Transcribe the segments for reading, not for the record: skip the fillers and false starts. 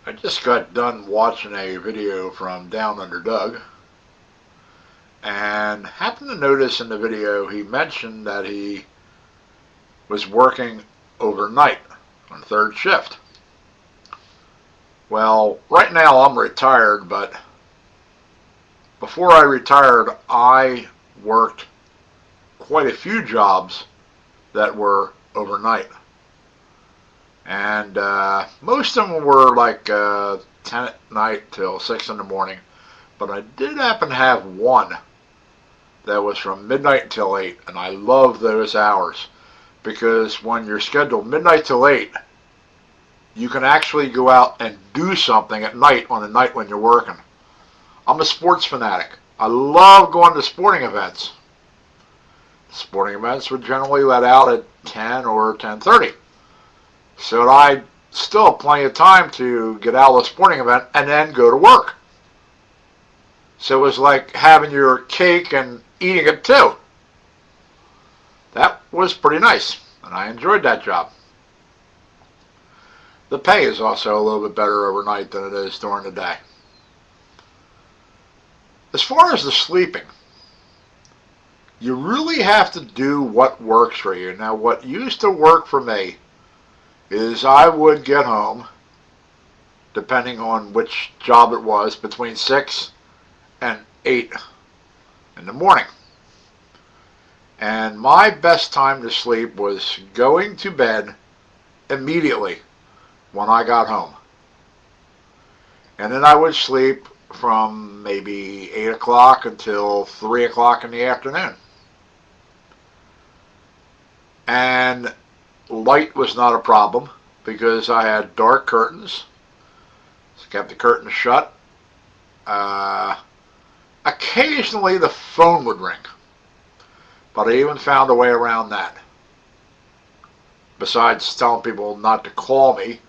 I just got done watching a video from Down Under Doug, and happened to notice in the video he mentioned that he was working overnight on third shift. Well, right now I'm retired, but before I retired, I worked quite a few jobs that were overnight. And most of them were like 10 at night till 6 in the morning. But I did happen to have one that was from midnight until 8, and I love those hours because when you're scheduled midnight till 8, you can actually go out and do something at night on a night when you're working. I'm a sports fanatic. I love going to sporting events. Sporting events would generally let out at 10 or 10:30. So I still have plenty of time to get out of the sporting event and then go to work. So it was like having your cake and eating it too. That was pretty nice, and I enjoyed that job. The pay is also a little bit better overnight than it is during the day. As far as the sleeping, you really have to do what works for you. Now, what used to work for me is I would get home, depending on which job it was, between 6 and 8 in the morning. And my best time to sleep was going to bed immediately when I got home. And then I would sleep from maybe 8 o'clock until 3 o'clock in the afternoon. And light was not a problem because I had dark curtains. So kept the curtains shut. Occasionally the phone would ring, but I even found a way around that. Besides telling people not to call me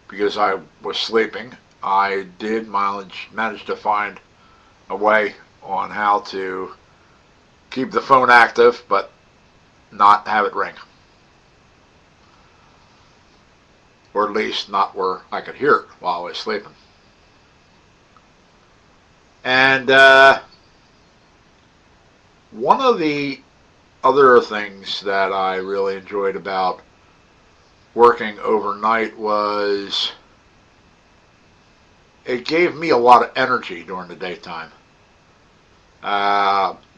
because I was sleeping, I did manage to find a way on how to keep the phone active but not have it ring. Or at least not where I could hear it while I was sleeping. And one of the other things that I really enjoyed about working overnight was it gave me a lot of energy during the daytime.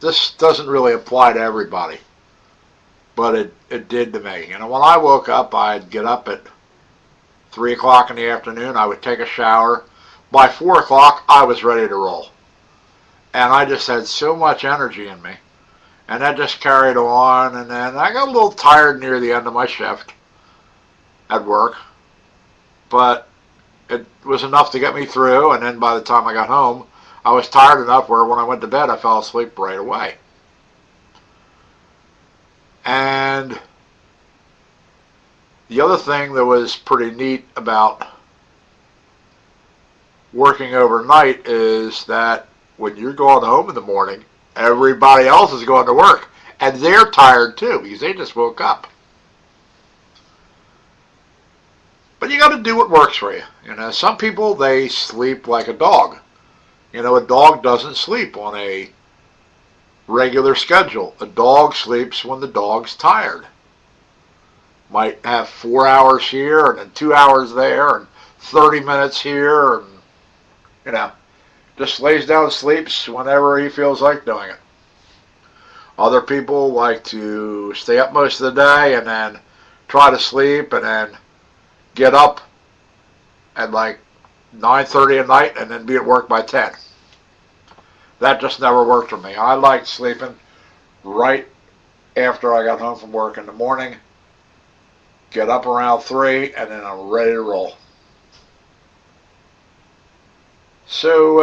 This doesn't really apply to everybody, but it did to me. You know, when I woke up, I'd get up at 3 o'clock in the afternoon, I would take a shower. By 4 o'clock, I was ready to roll. And I just had so much energy in me. And that just carried on, and then I got a little tired near the end of my shift at work. But it was enough to get me through, and then by the time I got home, I was tired enough where when I went to bed, I fell asleep right away. And the other thing that was pretty neat about working overnight is that when you're going home in the morning, everybody else is going to work. And they're tired too because they just woke up. But you got to do what works for you. You know, some people, they sleep like a dog. You know, a dog doesn't sleep on a regular schedule. A dog sleeps when the dog's tired. Might have 4 hours here and then 2 hours there and 30 minutes here, and you know, just lays down and sleeps whenever he feels like doing it. Other people like to stay up most of the day and then try to sleep and then get up at like 9:30 at night and then be at work by 10. That just never worked for me. I liked sleeping right after I got home from work in the morning, get up around 3, and then I'm ready to roll. So,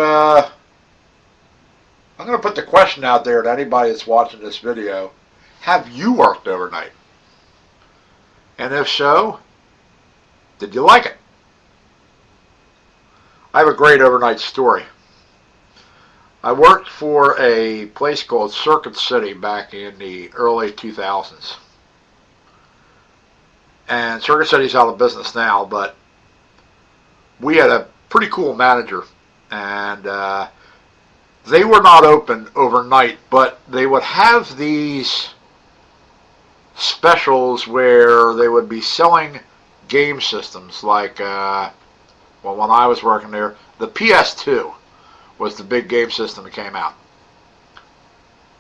I'm going to put the question out there to anybody that's watching this video. Have you worked overnight? And if so, did you like it? I have a great overnight story. I worked for a place called Circuit City back in the early 2000s. And Circuit City's out of business now, but we had a pretty cool manager, and they were not open overnight, but they would have these specials where they would be selling game systems like, well, when I was working there, the PS2 was the big game system that came out.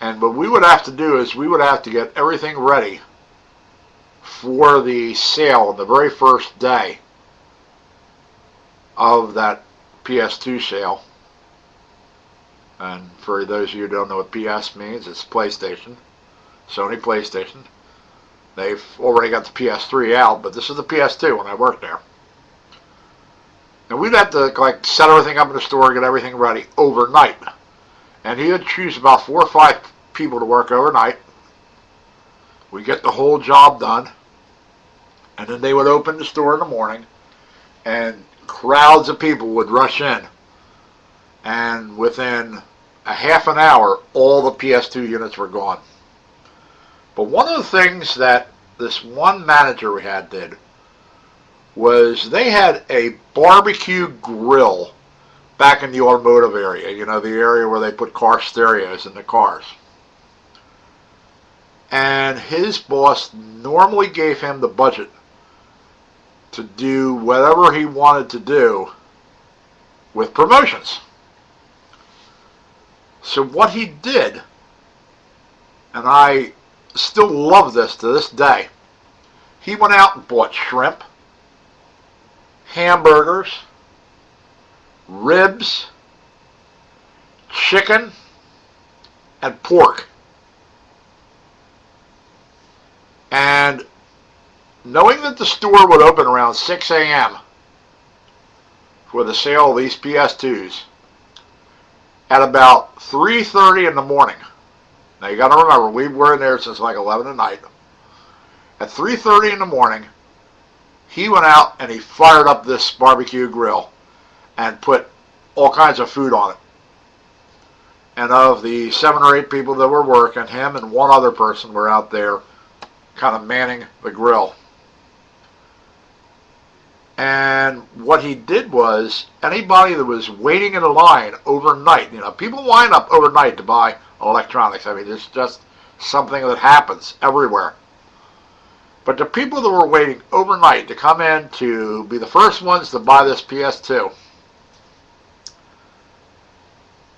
And what we would have to do is we would have to get everything ready for the sale on the very first day of that PS2 sale. And for those of you who don't know what PS means, it's PlayStation, Sony PlayStation. They've already got the PS3 out, but this is the PS2 when I worked there. And we'd have to like set everything up in the store, get everything ready overnight. And he would choose about 4 or 5 people to work overnight. We get the whole job done, and then they would open the store in the morning, and crowds of people would rush in. And within a half an hour, all the PS2 units were gone. But one of the things that this one manager we had did was they had a barbecue grill back in the automotive area, you know, the area where they put car stereos in the cars. And his boss normally gave him the budget to do whatever he wanted to do with promotions. So what he did, and I still love this to this day, he went out and bought shrimp, hamburgers, ribs, chicken, and pork. And knowing that the store would open around 6 a.m. for the sale of these PS2s, at about 3:30 in the morning, now you got to remember, we were in there since like 11 at night. At 3:30 in the morning, he went out and he fired up this barbecue grill and put all kinds of food on it. And of the 7 or 8 people that were working, him and one other person were out there kind of manning the grill. And what he did was, anybody that was waiting in a line overnight, you know, people line up overnight to buy electronics. I mean, it's just something that happens everywhere. But the people that were waiting overnight to come in to be the first ones to buy this PS2,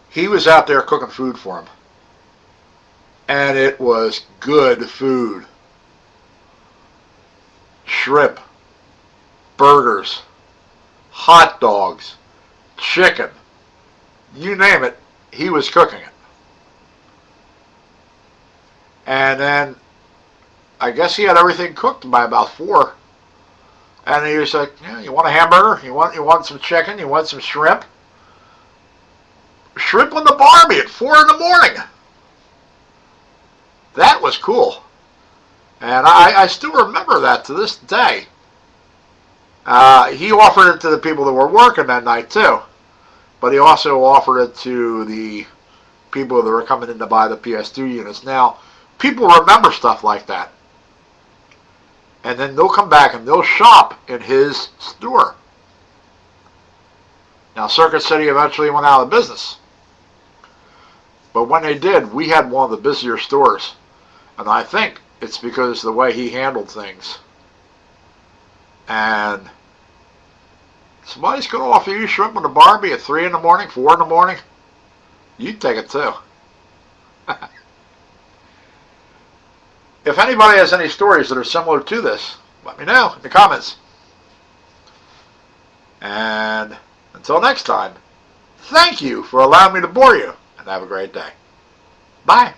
he was out there cooking food for them. And it was good food. Shrimp, burgers, hot dogs, chicken, you name it, he was cooking it. And then I guess he had everything cooked by about 4. And he was like, yeah, you want a hamburger? You want some chicken? You want some shrimp? Shrimp on the Barbie at 4 in the morning. That was cool. And I still remember that to this day. He offered it to the people that were working that night too. But he also offered it to the people that were coming in to buy the PS2 units. Now, people remember stuff like that. And then they'll come back and they'll shop in his store. Now, Circuit City eventually went out of business. But when they did, we had one of the busier stores. And I think it's because of the way he handled things. And somebody's going to offer you shrimp on the Barbie at 3 in the morning, 4 in the morning, you'd take it too. If anybody has any stories that are similar to this, let me know in the comments. And until next time, thank you for allowing me to bore you, and have a great day. Bye.